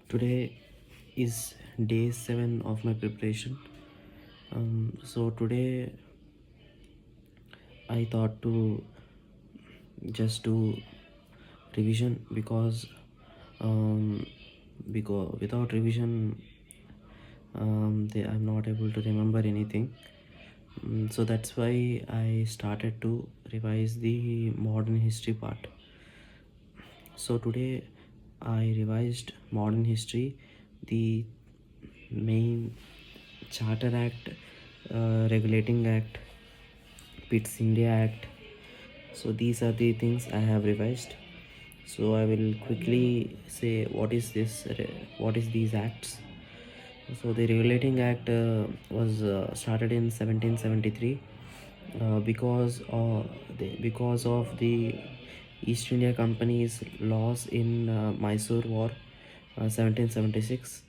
Today is day 7 of my preparation. So today I thought to just do revision because without revision I'm not able to remember anything. So that's why I started to revise the modern history part. So today I revised modern history, the main Charter Act, Regulating Act, Pitt's India Act. So these are the things I have revised. So I will quickly say what is these acts. So the Regulating Act was started in 1773 because of the East India Company's loss in Mysore War, 1776.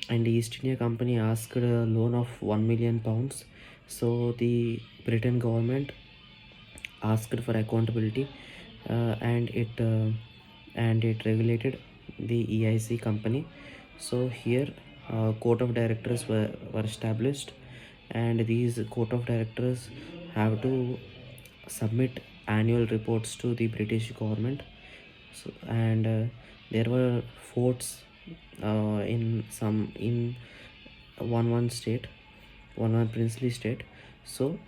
And the East India Company asked a loan of £1 million. So the Britain government asked for accountability, uh, and it uh, and it regulated the EIC company. So here, court of directors were established, and these court of directors have to submit annual reports to the British government. So, and there were forts in one state, one princely state. So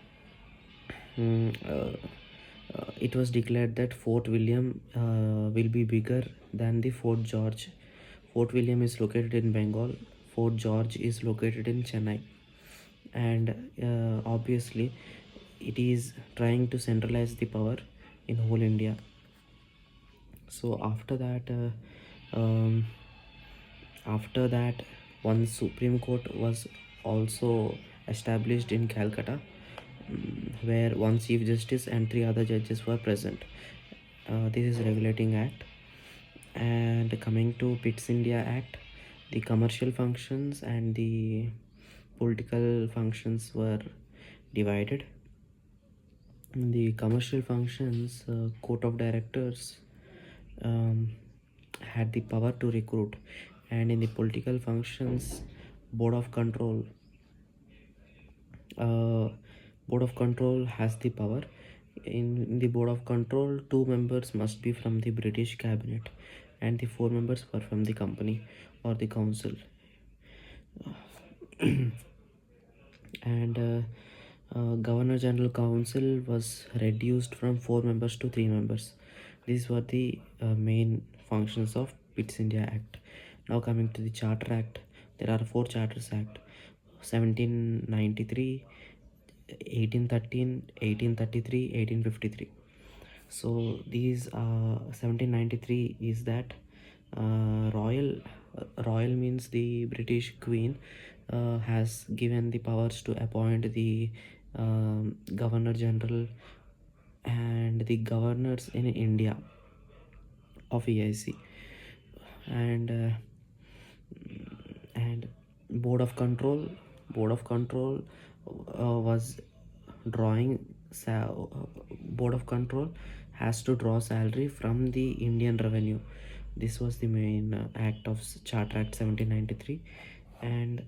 it was declared that Fort William will be bigger than the Fort George. Fort William is located in Bengal. Fort George is located in Chennai, and obviously, it is trying to centralize the power in whole India. So after that, one Supreme Court was also established in Calcutta, where one Chief Justice and three other judges were present. This is Regulating Act. And coming to Pitt's India Act, the commercial functions and the political functions were divided. In the commercial functions, court of directors um, had the power to recruit, and in the political functions, board of control uh, board of control has the power. In the board of control, 2 members must be from the British cabinet, and the 4 members were from the company or the council. And Governor General Council was reduced from 4 members to 3 members. These were the main functions of Pitt's India Act. Now coming to the Charter Act, there are 4 Charters Act: 1793, 1813, 1833, 1853. So these 1793 is that royal means the British Queen has given the powers to appoint the Governor General and the governors in India of EIC, and and board of control was drawing board of control has to draw salary from the Indian revenue. This was the main act of Charter Act 1793. And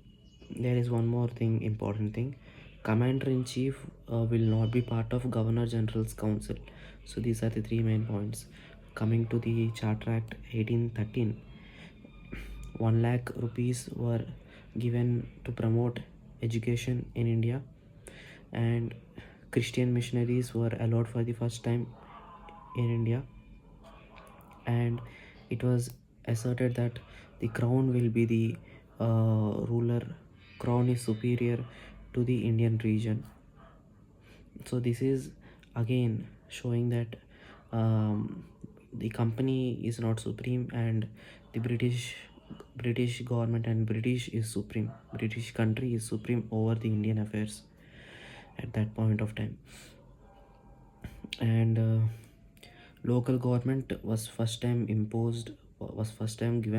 there is one more thing, important thing: commander in chief will not be part of Governor General's council. So these are the three main points. Coming to the Charter Act 1813, 1 lakh rupees were given to promote education in India, and Christian missionaries were allowed for the first time in India. And it was asserted that the crown will be the ruler. Crown is superior to the Indian region. So this is again showing that the company is not supreme, and the British government and British country is supreme over the Indian affairs at that point of time. And local government was first time given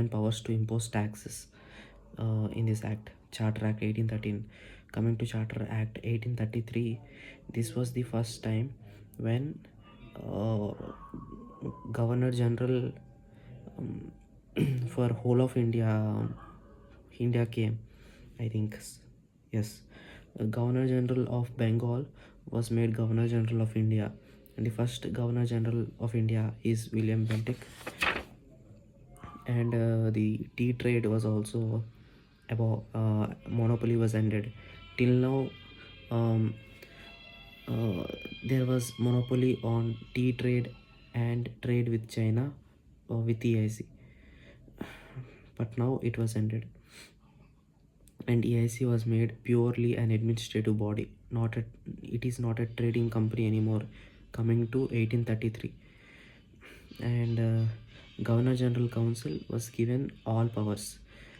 powers to impose taxes in this act, Charter Act 1813. Coming to Charter Act 1833, this was the first time when Governor General for whole of India came, I think. Yes, Governor General of Bengal was made Governor General of India, and the first Governor General of India is William Bentinck. And the tea trade was also about monopoly was ended. Till now, um, there was monopoly on tea trade and trade with China with EIC, but now it was ended, and EIC was made purely an administrative body. Not a, it is not a trading company anymore, coming to 1833. And Governor General Council was given all powers: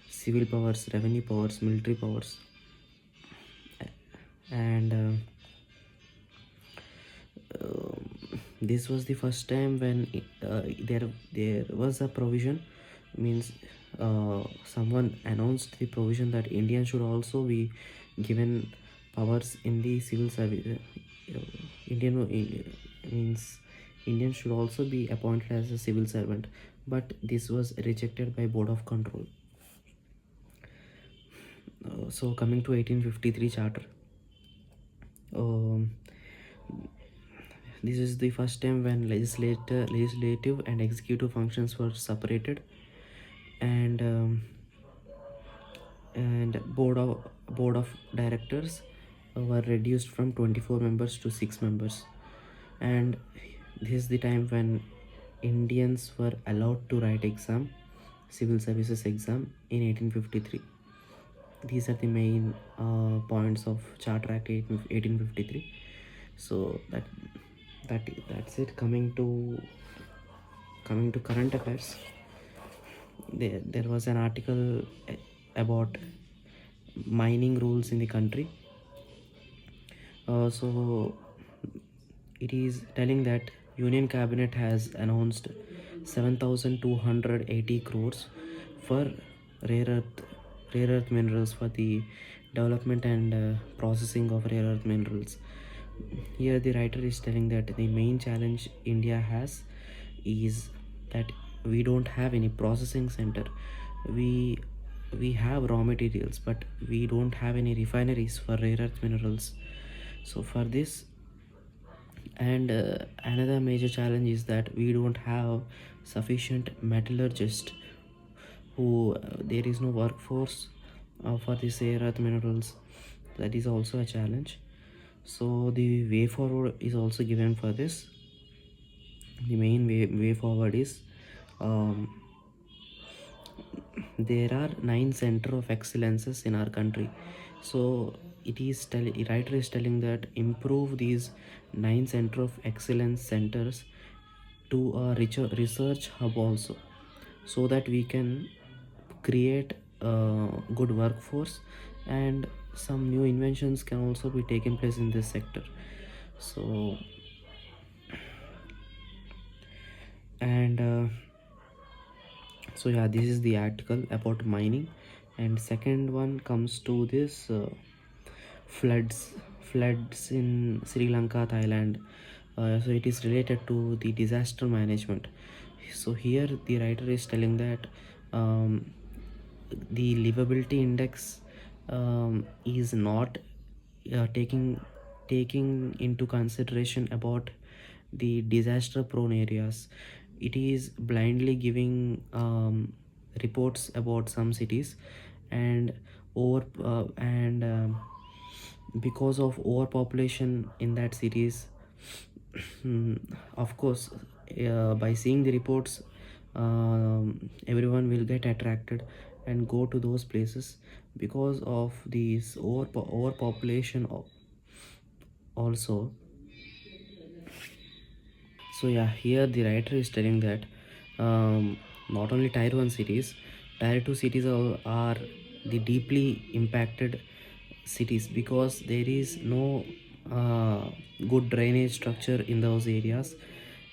civil powers, revenue powers, military powers. And this was the first time when there was a provision, means someone announced the provision that Indian should also be given powers in the civil service. Indian means Indian should also be appointed as a civil servant, but this was rejected by Board of Control. So coming to 1853 charter, um, this is the first time when legislative and executive functions were separated, and board of directors were reduced from 24 members to 6 members. And this is the time when Indians were allowed to write exam, civil services exam, in 1853. These are the main points of Charter Act 1853. So that's it. Coming to current affairs, there was an article about mining rules in the country. So it is telling that Union Cabinet has announced 7,280 crores for rare earth minerals, for the development and processing of rare earth minerals. Here the writer is telling that the main challenge India has is that we don't have any processing center. We have raw materials, but we don't have any refineries for rare earth minerals. So for this, and another major challenge is that we don't have sufficient metallurgists who there is no workforce for these rare earth minerals. That is also a challenge. So the way forward is also given for this. The main way forward is, there are 9 center of excellences in our country. So writer is telling that improve these 9 center of excellence centers to a richer research hub also, so that we can create a good workforce, and some new inventions can also be taken place in this sector. So and so yeah, this is the article about mining. And second one comes to this floods in Sri Lanka, Thailand. So it is related to the disaster management. So here the writer is telling that the livability index is not taking into consideration about the disaster prone areas. It is blindly giving reports about some cities, and because of overpopulation in that cities, of course, by seeing the reports, everyone will get attracted and go to those places because of these overpopulation also. So yeah, here the writer is telling that not only tier 1 cities, tier 2 cities are the deeply impacted cities, because there is no good drainage structure in those areas.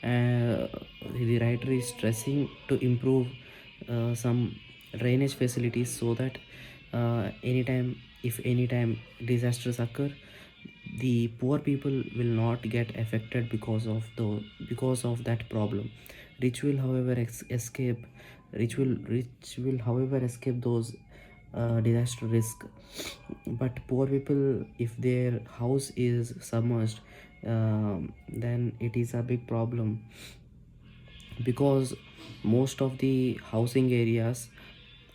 The writer is stressing to improve some drainage facilities, so that if anytime disasters occur, the poor people will not get affected because of that problem. Rich will however escape rich will however escape those disaster risk, but poor people, if their house is submerged, then it is a big problem, because most of the housing areas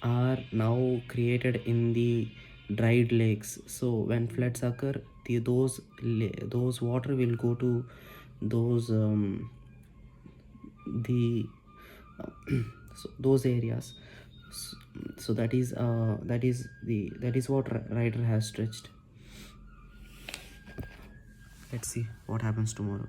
are now created in the dried lakes. So when floods occur, those water will go to those the so those areas. so, so that is what writer has stretched. Let's see what happens tomorrow.